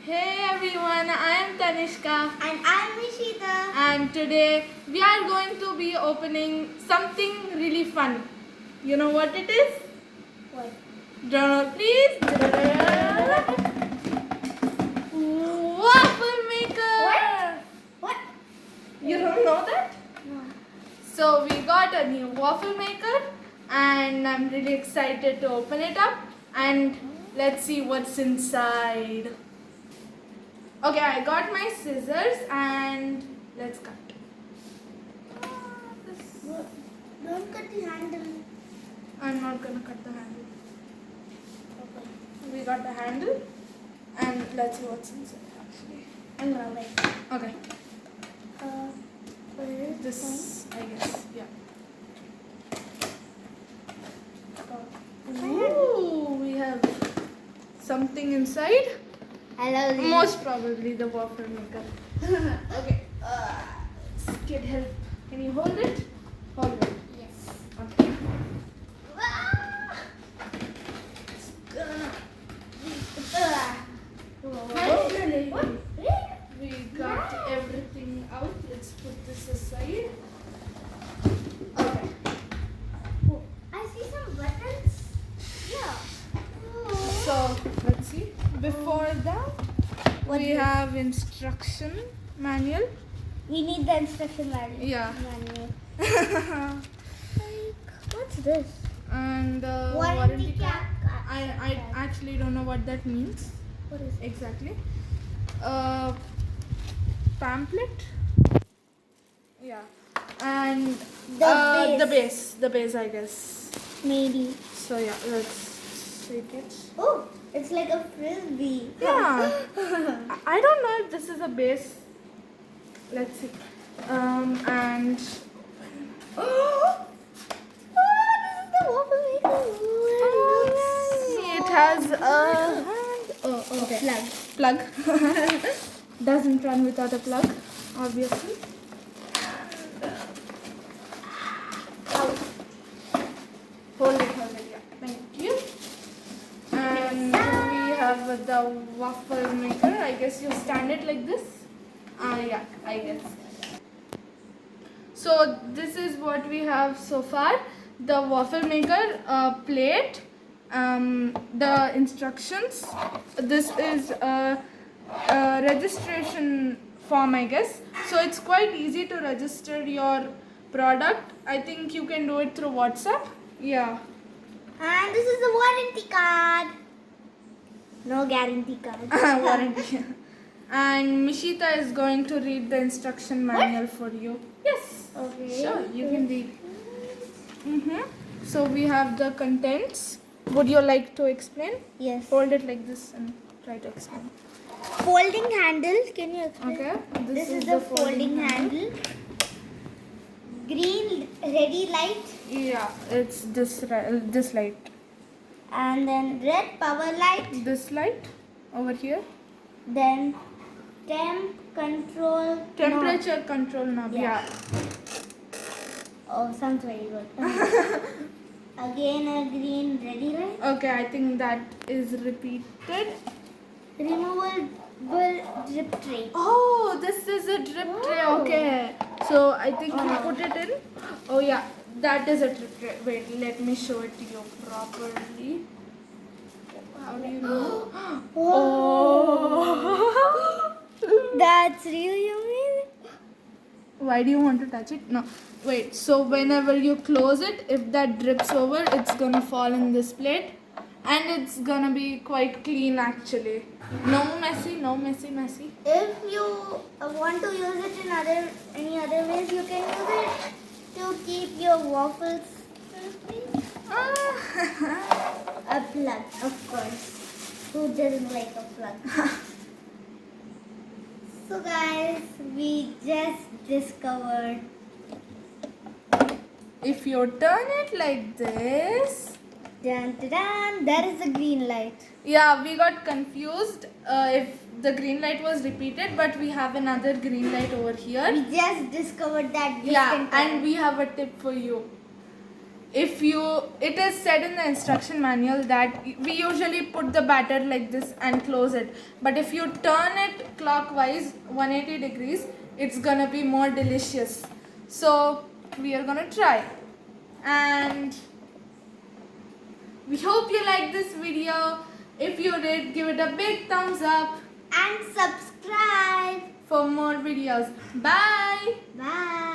Hey everyone, I am Tanishka And I'm Mishitaa. and today we are going to be opening something really fun. You know what it is? What? Drum please. Waffle maker. What? You don't know that? No. So we got a new waffle maker and I'm really excited to open it up and let's see what's inside. Okay, I got my scissors and let's cut. Don't cut the handle. I'm not gonna cut the handle. Okay. We got the handle and let's see what's inside actually. I'm gonna wait. Okay, What is this I guess, yeah. Oh. Ooh, we have something inside. Hello. Most probably the waffle maker. Okay, kid help. Can you hold it? Hold it. Yes. Okay. Finally, What? we got everything out. Let's put this aside. Okay. I see some buttons. Yeah. So let's see. Before that, What we is- have instruction manual. We need the instruction manual. Yeah. Like, what's this? And Warranty card. cap. I actually don't know what that means What is it? exactly. Pamphlet. Yeah. And The the base I guess. Maybe. So yeah, let's take it. Oh, it's like a frisbee. Yeah. I don't know if this is a base. Let's see. And Oh, this is the waffle maker. it has a hand. Oh, okay. Plug. Plug. Doesn't run without a plug, obviously. Hold it, yeah. Thank you. And we have the waffle maker. I guess you stand it like this. Yeah, I guess. So this is what we have so far. The waffle maker plate, the instructions. This is a registration form, I guess. So it's quite easy to register your product. I think you can do it through WhatsApp. Yeah. And this is the warranty card. No guarantee card. Warranty. And Mishitaa is going to read the instruction manual for you. Yes. Okay. Sure, you can read. So we have the contents. Would you like to explain? Yes. Hold it like this and try to explain. Folding handle. Can you explain? Okay. This is the folding handle. Green ready light. Yeah, it's this light. And then red power light. This light over here. Then control. Temperature control knob. Yeah. Yeah. Oh, sounds very good. Again a green ready light. Okay, I think that is repeated. Removable drip tray. Oh, this is a drip tray. Wow. Okay. So I think we put it in. Oh yeah, that is a drip tray. Wait, let me show it to you properly. How do you know? Oh. That's really amazing. Why do you want to touch it? No. Wait, so whenever you close it, if that drips over, it's gonna fall in this plate. And it's gonna be quite clean actually. No messy. If you want to use it in any other ways, you can use it to keep your waffles crispy. A plug, of course. Who doesn't like a plug? So guys, we just discovered. If you turn it like this. Dun, dun, dun, there is a green light. Yeah, we got confused if the green light was repeated, but we have another green light over here. We just discovered that. Yeah, and we have a tip for you. it is said in the instruction manual that we usually put the batter like this and close it, but if you turn it clockwise 180 degrees, it's gonna be more delicious. So we are gonna try, and we hope you liked this video. If you did, give it a big thumbs up and subscribe for more videos. Bye. Bye.